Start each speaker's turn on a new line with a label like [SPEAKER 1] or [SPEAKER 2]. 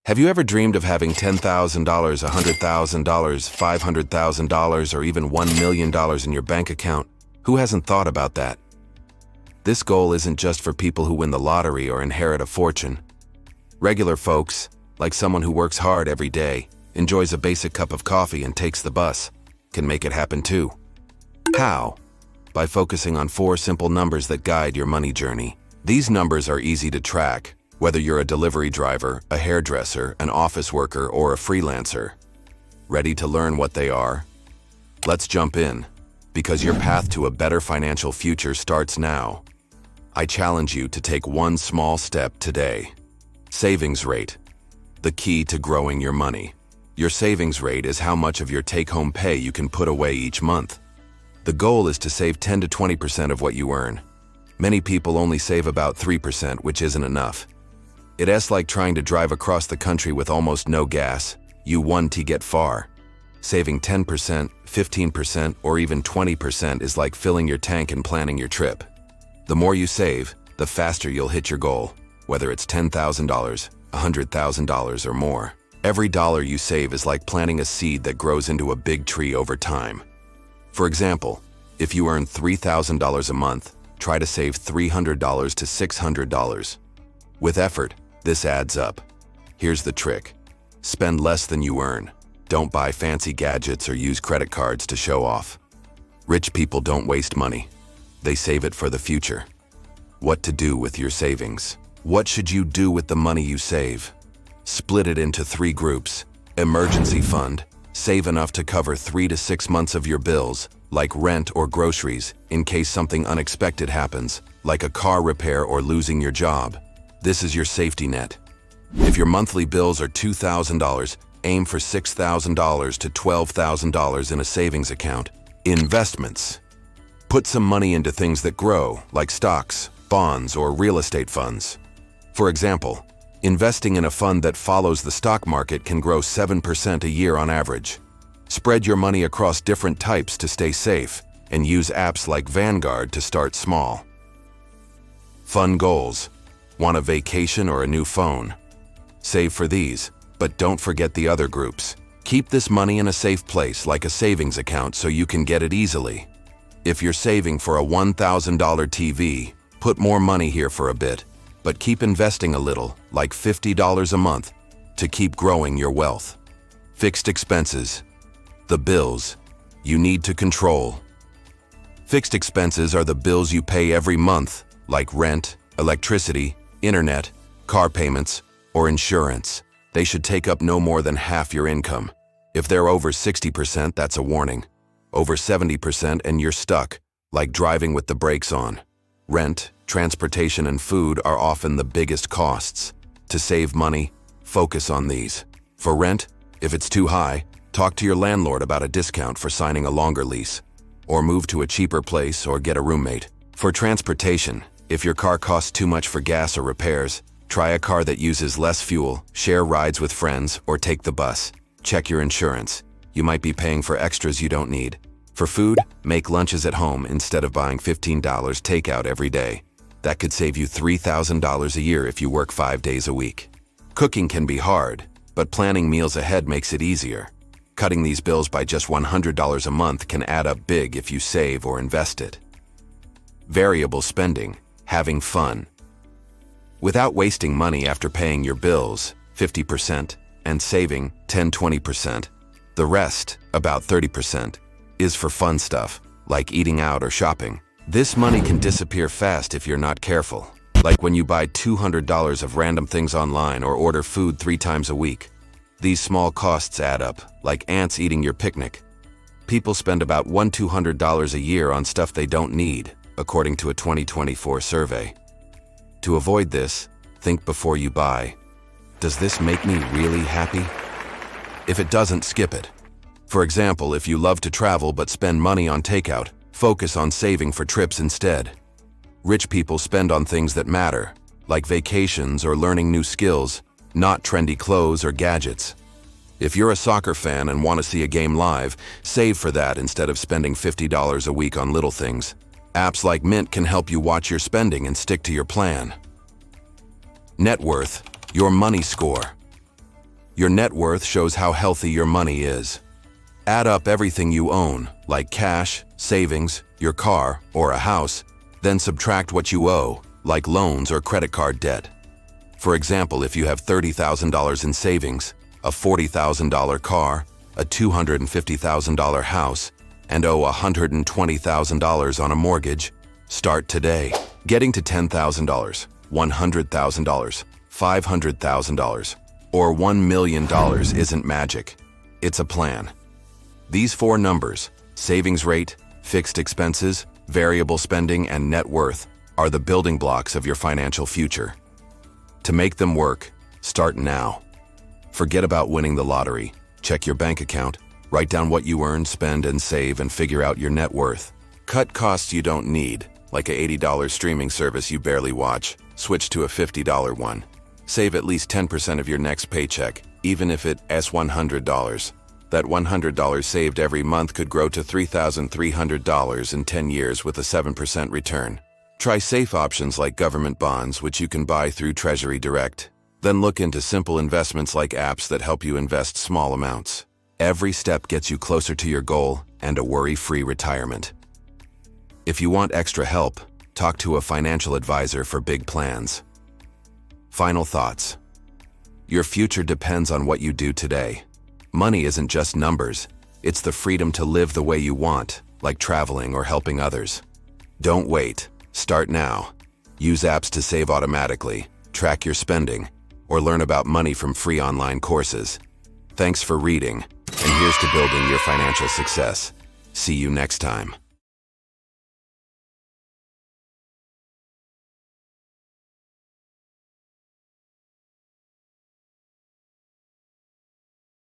[SPEAKER 1] Have you ever dreamed of having $10,000, $100,000, $500,000, or even $1 million in your bank account? Who hasn't thought about that? This goal isn't just for people who win the lottery or inherit a fortune. Regular folks, like someone who works hard every day, enjoys a basic cup of coffee and takes the bus, can make it happen too. How? By focusing on 4 simple numbers that guide your money journey. These numbers are easy to track, whether you're a delivery driver, a hairdresser, an office worker, or a freelancer. Ready to learn what they are? Let's jump in, because your path to a better financial future starts now. I challenge you to take one small step today. Savings rate, the key to growing your money. Your savings rate is how much of your take-home pay you can put away each month. The goal is to save 10 to 20% of what you earn. Many people only save about 3%, which isn't enough. It's like trying to drive across the country with almost no gas. You won't get far. Saving 10%, 15%, or even 20% is like filling your tank and planning your trip. The more you save, the faster you'll hit your goal, whether it's $10,000, $100,000, or more. Every dollar you save is like planting a seed that grows into a big tree over time. For example, if you earn $3,000 a month, try to save $300 to $600. With effort, this adds up. Here's the trick. Spend less than you earn. Don't buy fancy gadgets or use credit cards to show off. Rich people don't waste money. They save it for the future. What to do with your savings? What should you do with the money you save? Split it into 3 groups. Emergency fund. Save enough to cover 3 to 6 months of your bills, like rent or groceries, in case something unexpected happens, like a car repair or losing your job. This is your safety net. If your monthly bills are $2,000, aim for $6,000 to $12,000 in a savings account. Investments. Put some money into things that grow, like stocks, bonds, or real estate funds. For example, investing in a fund that follows the stock market can grow 7% a year on average. Spread your money across different types to stay safe, and use apps like Vanguard to start small. Fun goals. Want a vacation or a new phone? Save for these, but don't forget the other groups. Keep this money in a safe place like a savings account so you can get it easily. If you're saving for a $1,000 TV, put more money here for a bit, but keep investing a little, like $50 a month, to keep growing your wealth. Fixed expenses. The bills you need to control. Fixed expenses are the bills you pay every month, like rent, electricity, internet, car payments, or insurance. They should take up no more than half your income. If they're over 60%, that's a warning. Over 70% and you're stuck, like driving with the brakes on. Rent, transportation, and food are often the biggest costs. To save money, focus on these. For rent, if it's too high, talk to your landlord about a discount for signing a longer lease, or move to a cheaper place or get a roommate. For transportation, if your car costs too much for gas or repairs, try a car that uses less fuel, share rides with friends, or take the bus. Check your insurance. You might be paying for extras you don't need. For food, make lunches at home instead of buying $15 takeout every day. That could save you $3,000 a year if you work 5 days a week. Cooking can be hard, but planning meals ahead makes it easier. Cutting these bills by just $100 a month can add up big if you save or invest it. Variable spending. Having fun. Without wasting money after paying your bills, 50%, and saving 10-20%, the rest, about 30%, is for fun stuff, like eating out or shopping. This money can disappear fast if you're not careful, like when you buy $200 of random things online or order food 3 times a week. These small costs add up, like ants eating your picnic. People spend about $100-200 a year on stuff they don't need, according to a 2024 survey. To avoid this, think before you buy. Does this make me really happy? If it doesn't, skip it. For example, if you love to travel but spend money on takeout, focus on saving for trips instead. Rich people spend on things that matter, like vacations or learning new skills, not trendy clothes or gadgets. If you're a soccer fan and want to see a game live, save for that instead of spending $50 a week on little things. Apps like Mint can help you watch your spending and stick to your plan. Net worth, your money score. Your net worth shows how healthy your money is. Add up everything you own, like cash, savings, your car, or a house, then subtract what you owe, like loans or credit card debt. For example, if you have $30,000 in savings, a $40,000 car, a $250,000 house, and owe $120,000 on a mortgage, start today. Getting to $10,000, $100,000, $500,000, or $1 million isn't magic. It's a plan. These four numbers, savings rate, fixed expenses, variable spending, and net worth, are the building blocks of your financial future. To make them work, start now. Forget about winning the lottery. Check your bank account, write down what you earn, spend, and save, and figure out your net worth. Cut costs you don't need, like a $80 streaming service you barely watch. Switch to a $50 one. Save at least 10% of your next paycheck, even if it's $100. That $100 saved every month could grow to $3,300 in 10 years with a 7% return. Try safe options like government bonds, which you can buy through Treasury Direct. Then look into simple investments like apps that help you invest small amounts. Every step gets you closer to your goal and a worry-free retirement. If you want extra help, talk to a financial advisor for big plans. Final thoughts. Your future depends on what you do today. Money isn't just numbers, it's the freedom to live the way you want, like traveling or helping others. Don't wait. Start now. Use apps to save automatically, track your spending, or learn about money from free online courses. Thanks for reading, and here's to building your financial success. See you next time.